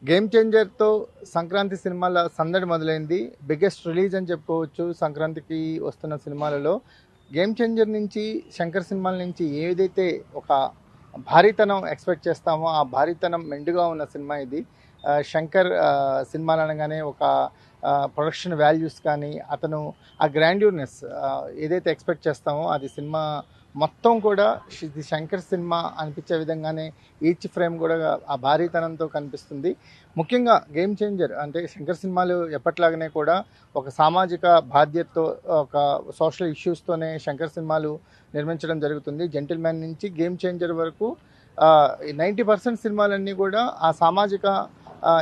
Game చేంజర్తో Sankranti సినిమాల సందడి మొదలైంది. బిగ్గెస్ట్ రిలీజ్ అని చెప్పుకోవచ్చు సంక్రాంతికి వస్తున్న సినిమాలలో. గేమ్ చేంజర్ నుంచి శంకర్ సినిమాల నుంచి ఏదైతే ఒక భారీతనం ఎక్స్పెక్ట్ చేస్తామో ఆ భారీతనం మెండుగా ఉన్న సినిమా ఇది. శంకర్ సినిమాలు అనగానే ఒక ప్రొడక్షన్ వాల్యూస్ కానీ అతను ఆ గ్రాండ్యూర్నెస్ ఏదైతే ఎక్స్పెక్ట్ చేస్తామో అది సినిమా మొత్తం కూడా ఇది శంకర్ సినిమా అనిపించే విధంగానే ఈచ్ ఫ్రేమ్ కూడా ఆ భారీతనంతో కనిపిస్తుంది. ముఖ్యంగా గేమ్ చేంజర్ అంటే శంకర్ సినిమాలు ఎప్పట్లాగానే కూడా ఒక సామాజిక బాధ్యతతో ఒక సోషల్ ఇష్యూస్తోనే శంకర్ సినిమాలు నిర్మించడం జరుగుతుంది. జెంటిల్మ్యాన్ నుంచి గేమ్ చేంజర్ వరకు 90% సినిమాలన్నీ కూడా ఆ సామాజిక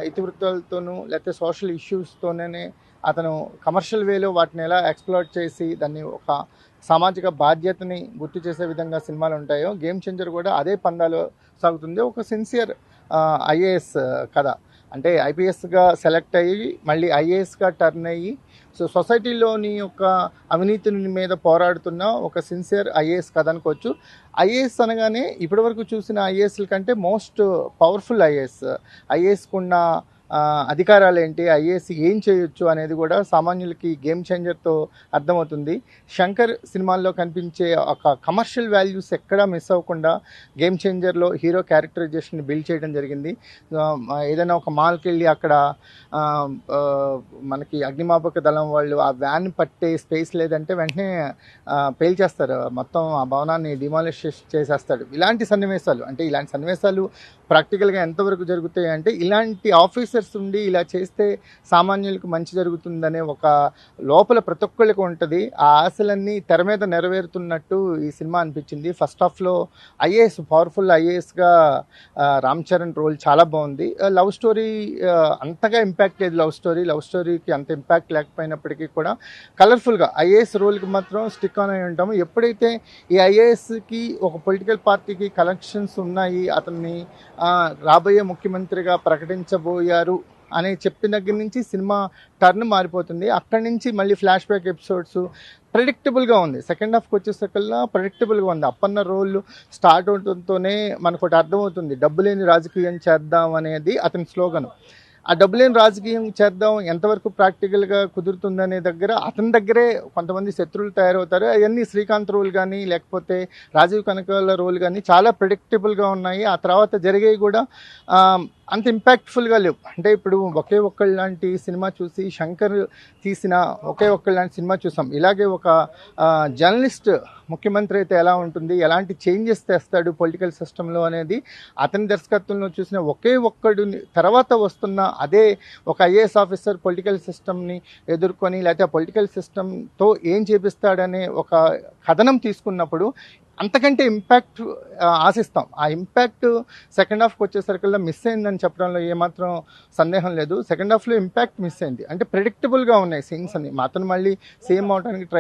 ఇతివృత్తాలతోనూ లేకపోతే సోషల్ ఇష్యూస్తోనే అతను కమర్షియల్ వేలో వాటిని ఎలా ఎక్స్ప్లోర్ చేసి దాన్ని ఒక సామాజిక బాధ్యతని గుర్తు చేసే విధంగా సినిమాలు ఉంటాయో గేమ్ చేంజర్ కూడా అదే పందాలో సాగుతుంది. ఒక సిన్సియర్ ఐఏఎస్ కథ అంటే ఐపీఎస్గా సెలెక్ట్ అయ్యి మళ్ళీ ఐఏఎస్గా టర్న్ అయ్యి సొసైటీలోని యొక్క అవినీతిని మీద పోరాడుతున్న ఒక సిన్సియర్ ఐఏఎస్ కథ అనుకోవచ్చు. ఐఏఎస్ అనగానే ఇప్పటివరకు చూసిన ఐఏఎస్ల కంటే మోస్ట్ పవర్ఫుల్ ఐఏఎస్కున్న అధికారాలు ఏంటి, ఐఏఎస్ ఏం చేయొచ్చు అనేది కూడా సామాన్యులకి గేమ్ చేంజర్తో అర్థమవుతుంది. శంకర్ సినిమాల్లో కనిపించే ఒక కమర్షియల్ వాల్యూస్ ఎక్కడా మిస్ అవ్వకుండా గేమ్ చేంజర్లో హీరో క్యారెక్టరైజేషన్ బిల్డ్ చేయడం జరిగింది. ఏదైనా ఒక మాల్కి వెళ్ళి అక్కడ మనకి అగ్నిమాపక దళం వాళ్ళు ఆ వ్యాన్ పట్టే స్పేస్ లేదంటే వెంటనే పేల్చేస్తారు, మొత్తం ఆ భవనాన్ని డిమాలిష్ చేసేస్తాడు. ఇలాంటి సన్నివేశాలు ప్రాక్టికల్గా ఎంతవరకు జరుగుతాయి అంటే ఇలాంటి ఆఫీసర్స్ ఉండి ఇలా చేస్తే సామాన్యులకు మంచి జరుగుతుందనే ఒక లోపల ప్రతి ఒక్కళ్ళకి ఉంటుంది. ఆ ఆశలన్నీ తెర మీద నెరవేరుతున్నట్టు ఈ సినిమా అనిపించింది. ఫస్ట్ హాఫ్లో పవర్ఫుల్ ఐఏఎస్గా రామ్ చరణ్ రోల్ చాలా బాగుంది. లవ్ స్టోరీ అంతగా ఇంపాక్ట్ లేదు. లవ్ స్టోరీకి అంత ఇంపాక్ట్ లేకపోయినప్పటికీ కూడా కలర్ఫుల్గా ఐఏఎస్ రోల్కి మాత్రం స్టిక్ ఆన్ అయి ఉంటాము. ఎప్పుడైతే ఈ ఐఏఎస్కి ఒక పొలిటికల్ పార్టీకి కనెక్షన్స్ ఉన్నాయి, అతన్ని రాబోయే ముఖ్యమంత్రిగా ప్రకటించబోయారు అని చెప్పిన దగ్గర నుంచి సినిమా టర్న్ మారిపోతుంది. అక్కడి నుంచి మళ్ళీ ఫ్లాష్ బ్యాక్ ఎపిసోడ్స్ ప్రెడిక్టబుల్గా ఉంది. సెకండ్ హాఫ్కి వచ్చేసరికల్లా ప్రెడిక్టబుల్గా ఉంది. అప్పన్న రోల్ స్టార్ట్ అవడంతోనే మనకు ఒకటి అర్థమవుతుంది, డబ్బు లేని రాజకీయం చేద్దాం అనేది అతని స్లోగన్. ఆ డబ్బు లేని రాజకీయం చేద్దాం ఎంతవరకు ప్రాక్టికల్గా కుదురుతుందనే అతని దగ్గరే కొంతమంది శత్రువులు తయారవుతారు. అవన్నీ శ్రీకాంత్ రోల్ కానీ లేకపోతే రాజీవ్ కనకాల రోల్ కానీ చాలా ప్రెడిక్టబుల్గా ఉన్నాయి. ఆ తర్వాత జరిగేవి కూడా అంత ఇంపాక్ట్ఫుల్గా లేవు. అంటే ఇప్పుడు ఒకే ఒక్కళ్ళ లాంటి సినిమా చూసి శంకర్ తీసిన ఒకే ఒక్కళ్ళ లాంటి సినిమా చూసాం. ఇలాగే ఒక జర్నలిస్ట్ ముఖ్యమంత్రి అయితే ఎలా ఉంటుంది, ఎలాంటి చేంజెస్ తెస్తాడు పొలిటికల్ సిస్టంలో అనేది అతని దర్శకత్వంలో చూసిన ఒకే ఒక్కడిని తర్వాత వస్తున్న అదే ఒక ఐఏఎస్ ఆఫీసర్ పొలిటికల్ సిస్టమ్ని ఎదుర్కొని లేకపోతే పొలిటికల్ సిస్టంతో ఏం చేపిస్తాడనే ఒక కథనం తీసుకున్నప్పుడు అంతకంటే ఇంపాక్ట్ ఆశిస్తాం. ఆ ఇంపాక్ట్ సెకండ్ హాఫ్కి వచ్చేసరికల్లా మిస్ అయిందని చెప్పడంలో ఏమాత్రం సందేహం లేదు. సెకండ్ హాఫ్లో ఇంపాక్ట్ మిస్ అయింది. అంటే ప్రెడిక్టబుల్గా ఉన్నాయి సీన్స్ అన్ని. అతను మళ్ళీ సేమ్ అవడానికి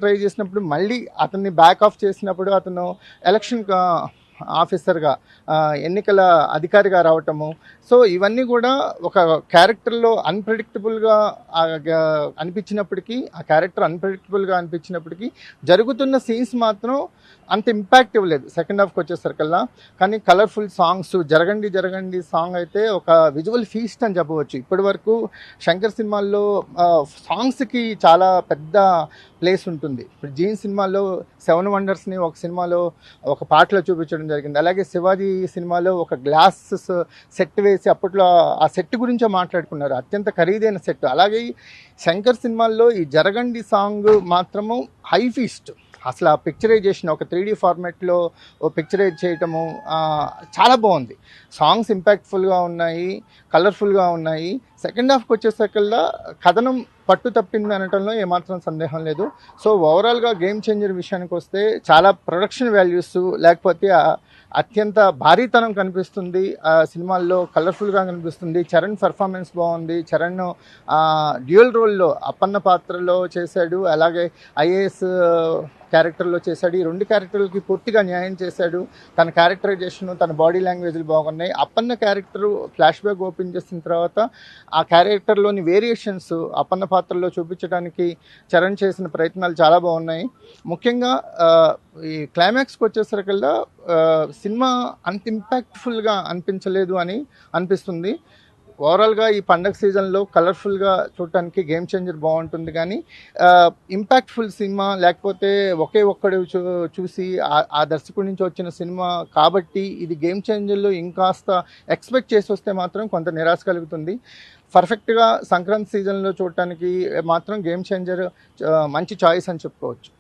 ట్రై చేసినప్పుడు మళ్ళీ అతన్ని బ్యాక్ ఆఫ్ చేసినప్పుడు అతను ఎలక్షన్ ఆఫీసర్గా ఎన్నికల అధికారిగా రావటము. సో ఇవన్నీ కూడా ఒక క్యారెక్టర్లో అన్ప్రెడిక్టబుల్గా అనిపించినప్పటికీ జరుగుతున్న సీన్స్ మాత్రం అంత ఇంపాక్ట్ ఇవ్వలేదు సెకండ్ హాఫ్కి వచ్చేసరికల్లా. కానీ కలర్ఫుల్ సాంగ్స్, జరగండి సాంగ్ అయితే ఒక విజువల్ ఫీస్ట్ అని చెప్పవచ్చు. ఇప్పటి వరకు శంకర్ సినిమాల్లో సాంగ్స్కి చాలా పెద్ద ప్లేస్ ఉంటుంది. ఇప్పుడు జీన్ సినిమాలో 7 వండర్స్ని ఒక సినిమాలో ఒక పాటలో చూపించడం జరిగింది. అలాగే శివాజీ సినిమాలో ఒక గ్లాస్ సెట్ వేసి అప్పట్లో ఆ సెట్ గురించే మాట్లాడుకున్నారు, అత్యంత ఖరీదైన సెట్. అలాగే శంకర్ సినిమాల్లో ఈ జరగండి సాంగ్ మాత్రము హై ఫీస్ట్. అసలు ఆ పిక్చరైజేషన్ ఒక 3D ఫార్మాట్లో పిక్చరైజ్ చేయటము చాలా బాగుంది. సాంగ్స్ ఇంపాక్ట్ఫుల్గా ఉన్నాయి, కలర్ఫుల్గా ఉన్నాయి. సెకండ్ హాఫ్కి వచ్చేసరికల్లా కథనం పట్టు తప్పింది అనటంలో ఏమాత్రం సందేహం లేదు. సో ఓవరాల్గా గేమ్ చేంజర్ విషయానికి వస్తే చాలా ప్రొడక్షన్ వాల్యూస్ లేకపోతే అత్యంత భారీతనం కనిపిస్తుంది. సినిమాల్లో కలర్ఫుల్గా కనిపిస్తుంది. చరణ్ పర్ఫార్మెన్స్ బాగుంది. చరణ్ డ్యూయల్ రోల్లో అప్పన్న పాత్రలో చేశాడు. అలాగే ఐఏఎస్ క్యారెక్టర్లో చేశాడు. ఈ 2 క్యారెక్టర్లకి పూర్తిగా న్యాయం చేశాడు. తన క్యారెక్టరైజేషన్, తన బాడీ లాంగ్వేజ్లు బాగున్నాయి. Appanna character flash back open చేసిన తర్వాత ఆ క్యారెక్టర్లోని వేరియేషన్స్ అప్పన్న పాత్రలో చూపించడానికి చరణ్ చేసిన ప్రయత్నాలు చాలా బాగున్నాయి. ముఖ్యంగా ఈ క్లైమాక్స్కి వచ్చేసరికల్లా సినిమా అంత ఇంపాక్ట్ఫుల్గా అనిపించలేదు అని అనిపిస్తుంది. ఓవరాల్గా ఈ పండగ సీజన్లో కలర్ఫుల్గా చూడటానికి గేమ్ చేంజర్ బాగుంటుంది, కానీ ఇంపాక్ట్ఫుల్ సినిమా లేకపోతే ఒకే ఒక్కడు చూసి ఆ దర్శకుడి నుంచి వచ్చిన సినిమా కాబట్టి ఇది గేమ్ చేంజర్లో ఇంకాస్త ఎక్స్పెక్ట్ చేసి వస్తే మాత్రం కొంత నిరాశ కలుగుతుంది. పర్ఫెక్ట్గా సంక్రాంతి సీజన్లో చూడటానికి మాత్రం గేమ్ చేంజర్ మంచి చాయిస్ అని చెప్పుకోవచ్చు.